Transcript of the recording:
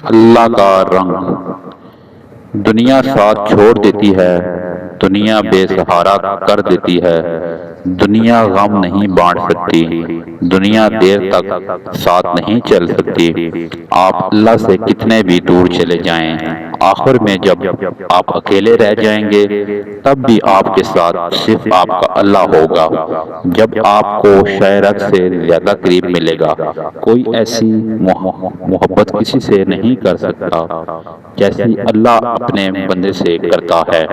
اللہ کا رنگ دنیا ساتھ چھوڑ دیتی ہے، دنیا بے سہارا کر دیتی ہے، دنیا غم نہیں بانٹ سکتی، دنیا دیر تک ساتھ نہیں چل سکتی۔ آپ اللہ سے کتنے بھی دور چلے جائیں، آخر میں جب آپ اکیلے رہ جائیں گے تب بھی آپ کے ساتھ صرف آپ کا اللہ ہوگا۔ جب آپ کو شاید سے زیادہ قریب ملے گا، کوئی ایسی محبت کسی سے نہیں کر سکتا جیسی اللہ اپنے بندے سے کرتا ہے۔